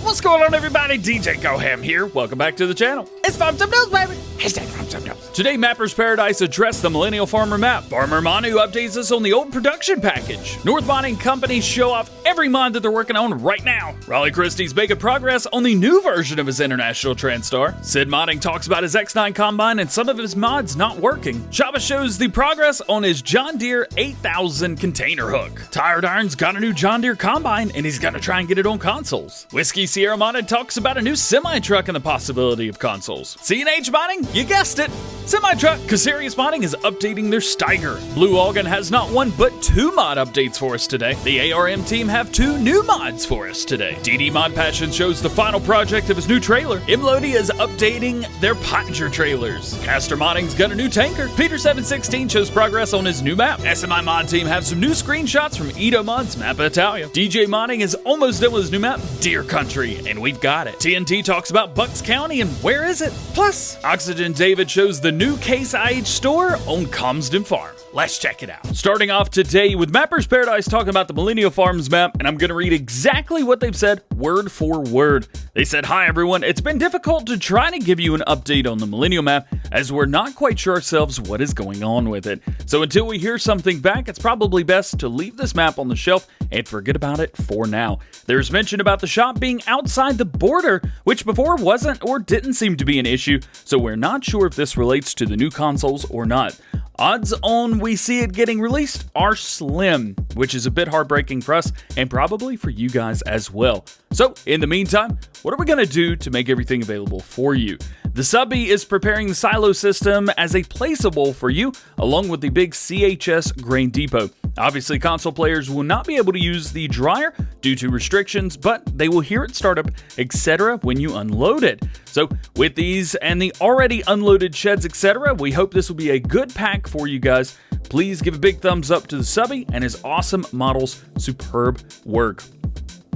What's going on, everybody? DjGoHam here. Welcome back to the channel. It's Farm Some News, baby. Hashtag Farm Some News. Today, Mapper's Paradise addressed the Millennial Farmer map. Farmer Manu updates us on the old production package. North Modding companies show off every mod that they're working on right now. Raleigh Christie's making progress on the new version of his international Transtar. Sid Modding talks about his X9 combine and some of his mods not working. Shaba shows the progress on his John Deere 8000 container hook. Tired Iron's got a new John Deere combine and he's gonna try and get it on consoles. Whiskey Sierra Modded talks about a new semi-truck and the possibility of consoles. CNH Modding, you guessed it, semi-truck. Casarius Modding is updating their Steiger. Blue Algon has not one but two mod updates for us today. The ARM team have two new mods for us today. DD Mod Passion shows the final project of his new trailer. Imlody is updating their Pottinger trailers. Caster Modding's got a new tanker. Peter716 shows progress on his new map. SMI Mod team have some new screenshots from EDOmod's Mappa, Italia. DJ Modding is almost done with his new map, Deere Country, and we've got it. TNT talks about Bucks County and where is it? Plus, Oxygen David shows the new Case IH store on Calmsden Farm. Let's check it out. Starting off today with Mapper's Paradise talking about the Millennial Farms map, and I'm going to read exactly what they've said word for word. They said, "Hi everyone, it's been difficult to try to give you an update on the Millennial map as we're not quite sure ourselves what is going on with it. So until we hear something back, it's probably best to leave this map on the shelf and forget about it for now. There's mention about the shop being outside the border, which before wasn't or didn't seem to be an issue, so we're not sure if this relates to the new consoles or not. Odds on we see it getting released are slim, which is a bit heartbreaking for us and probably for you guys as well. So in the meantime, what are we going to do to make everything available for you? The subby is preparing the silo system as a placeable for you, along with the big CHS grain depot. Obviously, console players will not be able to use the dryer due to restrictions, but they will hear it start up, etc. when you unload it. So with these and the already unloaded sheds, etc., we hope this will be a good pack for you guys. Please give a big thumbs up to the subby and his awesome models' superb work.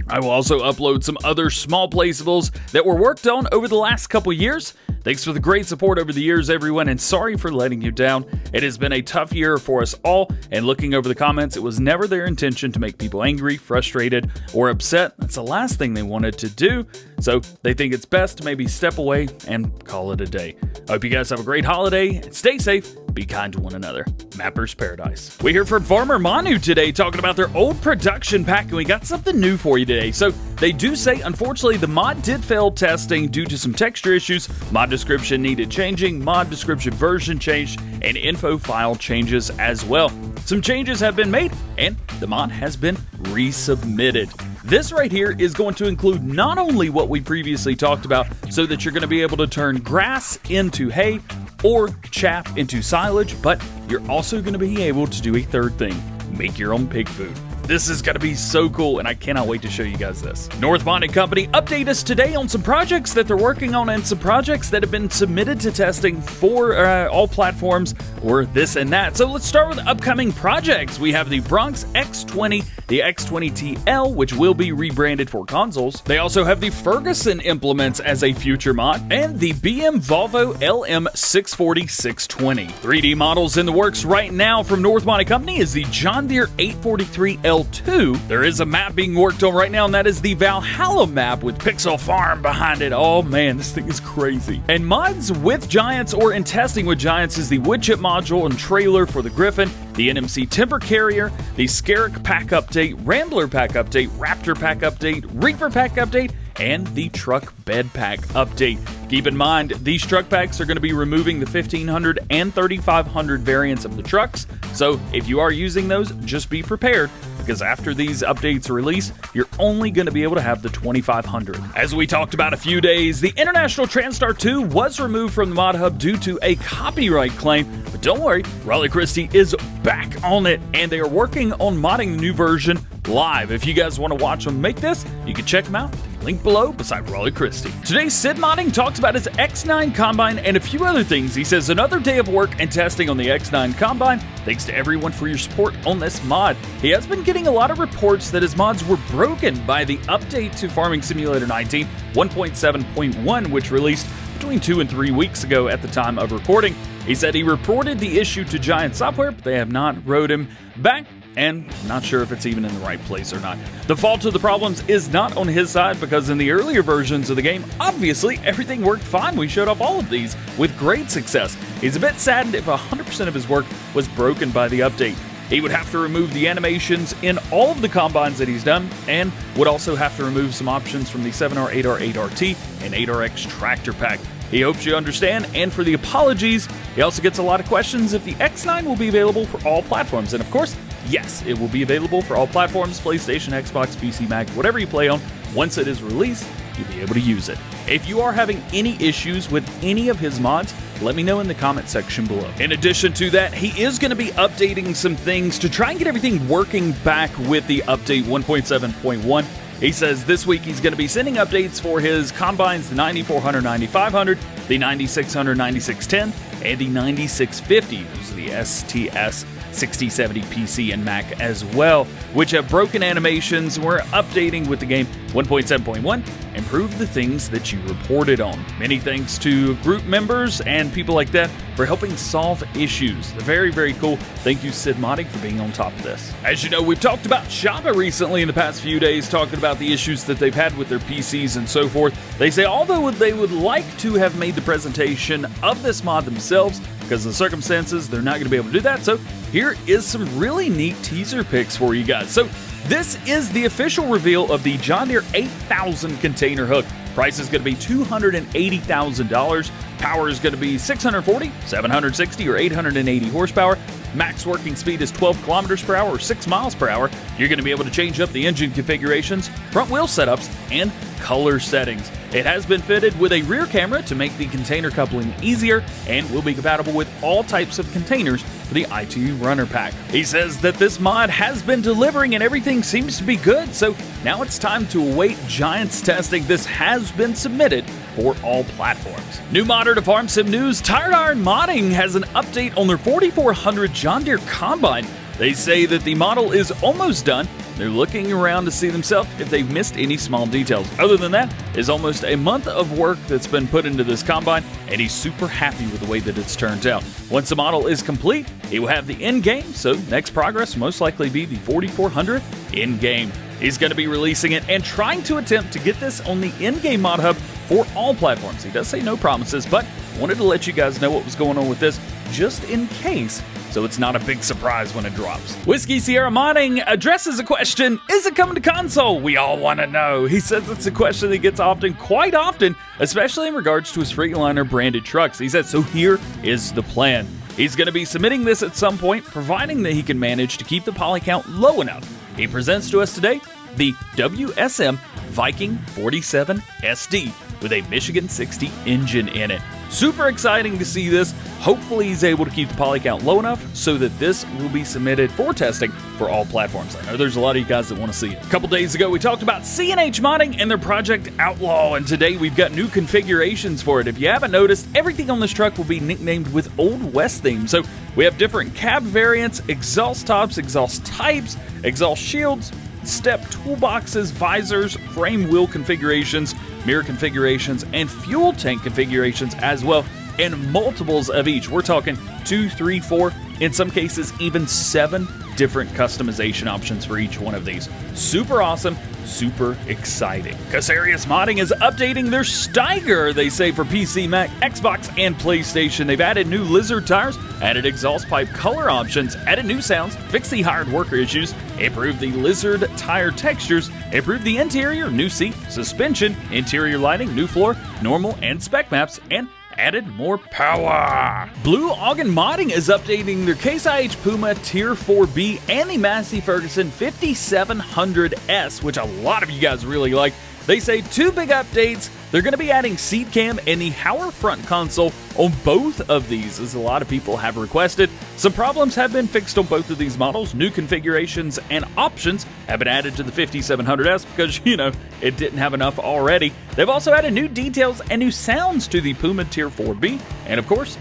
I will also upload some other small placeables that were worked on over the last couple years. Thanks for the great support over the years, everyone, and sorry for letting you down. It has been a tough year for us all, and looking over the comments, it was never their intention to make people angry, frustrated, or upset. That's the last thing they wanted to do, so they think it's best to maybe step away and call it a day. I hope you guys have a great holiday, and stay safe, be kind to one another. Mapper's Paradise. We hear from Farmer Manu today talking about their old production pack, and we got something new for you today. So they do say, unfortunately, the mod did fail testing due to some texture issues. Mod description needed changing, mod description version changed, and info file changes as well. Some changes have been made, and the mod has been resubmitted. This right here is going to include not only what we previously talked about, so that you're going to be able to turn grass into hay or chaff into silage, but you're also going to be able to do a third thing: make your own pig food. This is going to be so cool, and I cannot wait to show you guys this. North Modding Company update us today on some projects that they're working on and some projects that have been submitted to testing for all platforms or this and that. So let's start with upcoming projects. We have the Bronx X20, the X20TL, which will be rebranded for consoles. They also have the Ferguson implements as a future mod, and the BM Volvo LM640 620. 3D models in the works right now from North Modding Company is the John Deere 843 L2. There is a map being worked on right now, and that is the Valhalla map with Pixel Farm behind it. Oh man, this thing is crazy. And mods with Giants or in testing with Giants is the wood chip module and trailer for the Griffin, the NMC Timber Carrier, the Scarrick pack update, Rambler pack update, Raptor pack update, Reaper pack update, and the truck bed pack update. Keep in mind, these truck packs are going to be removing the 1500 and 3500 variants of the trucks, so if you are using those, just be prepared, because after these updates release, you're only going to be able to have the 2500. As we talked about a few days, the International Transtar 2 was removed from the Mod Hub due to a copyright claim, but don't worry, Raleigh Christie is back on it, and they are working on modding the new version live. If you guys want to watch them make this, you can check them out. Link below beside Raleigh Christie. Today, Sid Modding talks about his X9 Combine and a few other things. He says, another day of work and testing on the X9 Combine. Thanks to everyone for your support on this mod. He has been getting a lot of reports that his mods were broken by the update to Farming Simulator 19 1.7.1, which released between 2 and 3 weeks ago at the time of recording. He said he reported the issue to Giant Software, but they have not wrote him back. and not sure if it's even in the right place or not. The fault of the problems is not on his side, because in the earlier versions of the game, obviously everything worked fine. We showed off all of these with great success. He's a bit saddened if 100% of his work was broken by the update. He would have to remove the animations in all of the combines that he's done, and would also have to remove some options from the 7R, 8R, 8RT, and 8RX tractor pack. He hopes you understand, and for the apologies, he also gets a lot of questions if the X9 will be available for all platforms. And of course, yes, it will be available for all platforms, PlayStation, Xbox, PC, Mac, whatever you play on. Once it is released, you'll be able to use it. If you are having any issues with any of his mods, let me know in the comment section below. In addition to that, he is going to be updating some things to try and get everything working back with the update 1.7.1. He says this week he's going to be sending updates for his combines, the 9400, 9500, the 9600, 9610, and the 9650. Those are the STS 6070 PC and Mac as well, which have broken animations. We're updating with the game 1.7.1, improve the things that you reported on. Many thanks to group members and people like that for helping solve issues. They're very, very cool. Thank you, Sid Modding, for being on top of this. As you know, we've talked about Mappa recently in the past few days, talking about the issues that they've had with their PCs and so forth. They say although they would like to have made the presentation of this mod themselves, because of the circumstances, they're not going to be able to do that. So here is some really neat teaser pics for you guys. So this is the official reveal of the John Deere 8000 container hook. Price is going to be $280,000. Power is going to be 640, 760, or 880 horsepower. Max working speed is 12 kilometers per hour or 6 miles per hour. You're going to be able to change up the engine configurations, front wheel setups, and color settings. It has been fitted with a rear camera to make the container coupling easier, and will be compatible with all types of containers for the i2 runner pack. He says that this mod has been delivering and everything seems to be good, so now it's time to await Giants testing. This has been submitted for all platforms. New modder to FSNews, Tired Iron Modding has an update on their 4400 John Deere Combine. They say that the model is almost done. They're looking around to see themselves if they've missed any small details. Other than that, is almost a month of work that's been put into this combine, and he's super happy with the way that it's turned out. Once the model is complete, he will have the in-game, so next progress will most likely be the 4400 in-game. He's going to be releasing it and trying to attempt to get this on the in-game mod hub for all platforms. He does say no promises, but wanted to let you guys know what was going on with this just in case, so it's not a big surprise when it drops. Whiskey Sierra Modding addresses a question: is it coming to console? We all want to know. He says it's a question that gets quite often, especially in regards to his Freightliner branded trucks. He says, so here is the plan. He's going to be submitting this at some point, providing that he can manage to keep the poly count low enough. He presents to us today the WSM Viking 47 SD with a Michigan 60 engine in it. Super exciting to see this. Hopefully he's able to keep the poly count low enough so that this will be submitted for testing for all platforms. I know there's a lot of you guys that want to see it. A couple days ago we talked about C&H Modding and their project Outlaw, and today we've got new configurations for it. If you haven't noticed, everything on this truck will be nicknamed with Old West theme. So we have different cab variants, exhaust tops, exhaust types, exhaust shields, step toolboxes, visors, frame wheel configurations, mirror configurations, and fuel tank configurations as well, and multiples of each. We're talking 2, 3, 4, in some cases even 7 different customization options for each one of these. Super awesome, super exciting. Casarius Modding is updating their Steiger, they say, for PC, Mac, Xbox, and PlayStation. They've added new lizard tires, added exhaust pipe color options, added new sounds, fixed the hired worker issues, improved the lizard tire textures, improved the interior, new seat, suspension, interior lighting, new floor, normal and spec maps, and added more power. Blue Ogden Modding is updating their Case IH Puma Tier 4B and the Massey Ferguson 5700S, which a lot of you guys really like. They say 2 big updates. They're going to be adding seat cam and the Hauer front console on both of these, as a lot of people have requested. Some problems have been fixed on both of these models. New configurations and options have been added to the 5700S because, you know, it didn't have enough already. They've also added new details and new sounds to the Puma Tier 4B, and of course,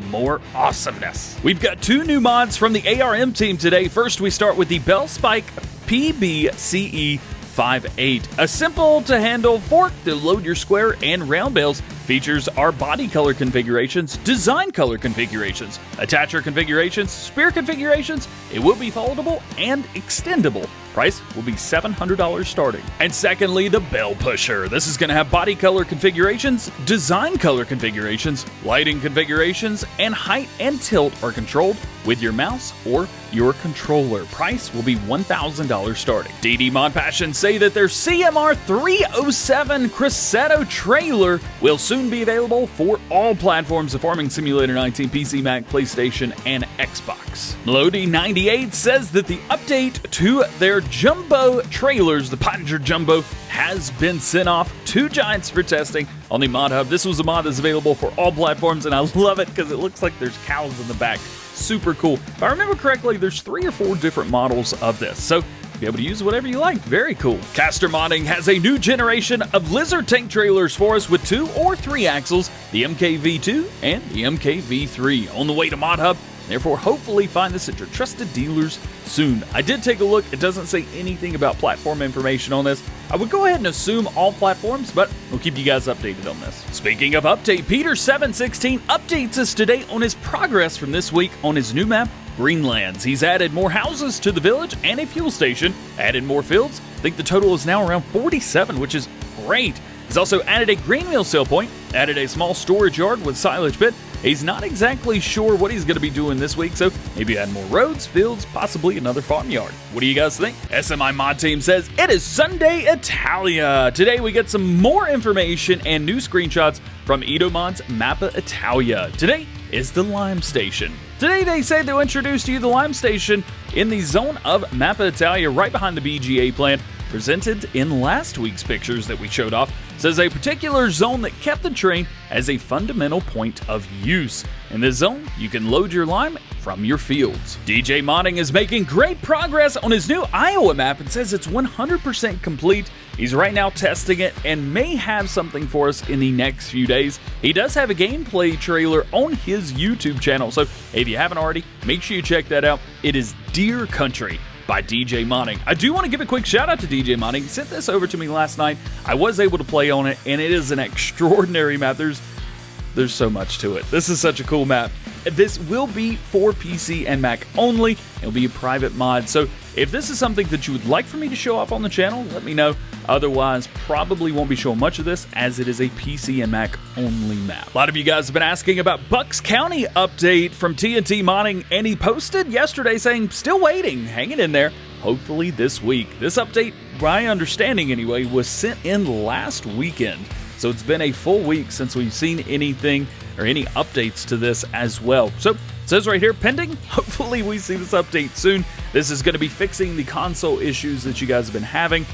more awesomeness. We've got 2 new mods from the ARM team today. First, we start with the Bell Spike PBCE 5.8, a simple to handle fork to load your square and round bales Features are body color configurations, design color configurations, attacher configurations, spear configurations. It will be foldable and extendable. Price will be $700 starting. And secondly, the bell pusher. This is going to have body color configurations, design color configurations, lighting configurations, and height and tilt are controlled with your mouse or your controller. Price will be $1,000 starting. EDOmod Passion say that their CMR 307 Crescendo trailer will soon be available for all platforms of Farming Simulator 19, PC, Mac, PlayStation, and Xbox. Melody98 says that the update to their Jumbo trailers, the Pottinger Jumbo, has been sent off to Giants for testing on the Mod Hub. This was a mod that's available for all platforms, and I love it because it looks like there's cows in the back. Super cool. If I remember correctly, there's 3 or 4 different models of this, so you'll be able to use whatever you like. Very cool. Caster Modding has a new generation of Lizard tank trailers for us with 2 or 3 axles, the MKV2 and the MKV3, on the way to Mod Hub. Therefore, hopefully find this at your trusted dealers soon. I did take a look. It doesn't say anything about platform information on this. I would go ahead and assume all platforms, but we'll keep you guys updated on this. Speaking of update, Peter716 updates us today on his progress from this week on his new map, Greenlands. He's added more houses to the village and a fuel station, added more fields. I think the total is now around 47, which is great. He's also added a grain mill sale point, added a small storage yard with silage pit. He's not exactly sure what he's going to be doing this week, so maybe add more roads, fields, possibly another farmyard. What do you guys think? SMI Mod Team says it is Sunday Italia. Today we get some more information and new screenshots from EDOmod's Mappa Italia. Today is the Lime Station. Today they say they'll introduce to you the Lime Station in the zone of Mappa Italia right behind the BGA plant. Presented in last week's pictures that we showed off, says a particular zone that kept the train as a fundamental point of use. In this zone, you can load your lime from your fields. DJ Modding is making great progress on his new Iowa map and says it's 100% complete. He's right now testing it and may have something for us in the next few days. He does have a gameplay trailer on his YouTube channel, so if you haven't already, make sure you check that out. It is Deere Country by DJ Modding. I do want to give a quick shout out to DJ Modding. He sent this over to me last night. I was able to play on it, and it is an extraordinary map. There's so much to it. This is such a cool map. This will be for PC and Mac only. It'll be a private mod. So if this is something that you would like for me to show off on the channel, let me know. Otherwise, probably won't be showing much of this as it is a PC and Mac only map. A lot of you guys have been asking about Bucks County update from TNT Modding, and he posted yesterday saying, still waiting, hanging in there. Hopefully this week. This update, my understanding anyway, was sent in last weekend. So it's been a full week since we've seen anything or any updates to this as well. So it says right here, pending. Hopefully we see this update soon. This is going to be fixing the console issues that you guys have been having.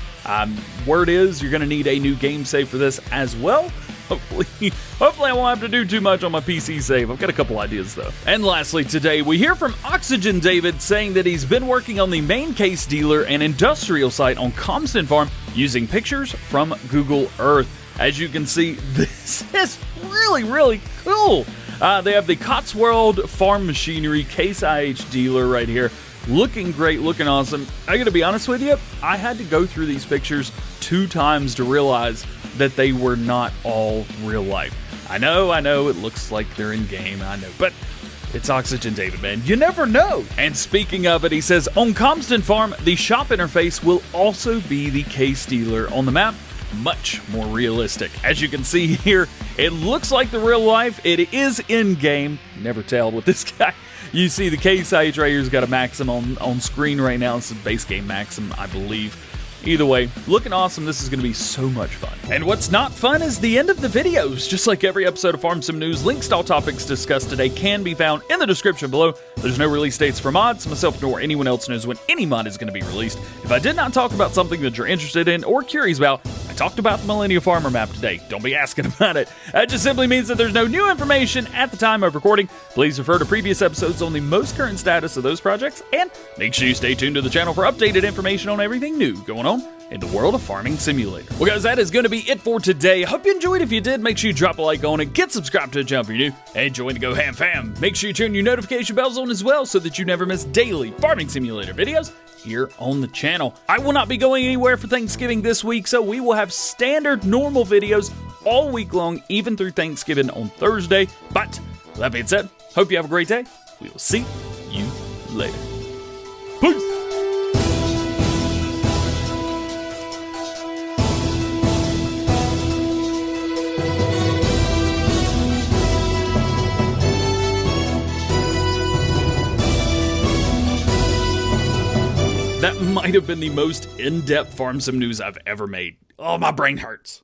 Word is you're going to need a new game save for this as well. Hopefully I won't have to do too much on my PC save. I've got a couple ideas though. And lastly today, we hear from Oxygen David saying that he's been working on the main case dealer and industrial site on Calmsden Farm using pictures from Google Earth. As you can see, this is really, really cool. They have the Cotswold Farm Machinery Case IH dealer right here. Looking great, looking awesome. I gotta be honest with you, I had to go through these pictures 2 times to realize that they were not all real life. I know, it looks like they're in game, I know, but it's Oxygen David, man. You never know. And speaking of it, he says, on Calmsden Farm, the shop interface will also be the case dealer on the map. Much more realistic. As you can see here, it looks like the real life. It is in-game. Never tell with this guy. You see the Case IH right here's got a Maxim on screen right now. It's a base game Maxim, I believe. Either way, looking awesome. This is going to be so much fun. And what's not fun is the end of the videos. Just like every episode of Farm Sim News, links to all topics discussed today can be found in the description below. There's no release dates for mods. Myself nor anyone else knows when any mod is going to be released. If I did not talk about something that you're interested in or curious about, I talked about the Millennial Farmer map today. Don't be asking about it. That just simply means that there's no new information at the time of recording. Please refer to previous episodes on the most current status of those projects, and make sure you stay tuned to the channel for updated information on everything new going on in the world of Farming Simulator. Well guys, that is going to be it for today. I hope you enjoyed. If you did, make sure you drop a like on it, get subscribed to the channel if you're new, and join the DjGoHam fam. Make sure you turn your notification bells on as well so that you never miss daily Farming Simulator videos here on the channel. I will not be going anywhere for Thanksgiving this week, so we will have standard normal videos all week long, even through Thanksgiving on Thursday. But with that being said, hope you have a great day. We will see you later. Peace! That might have been the most in-depth farm sim news I've ever made. Oh, my brain hurts.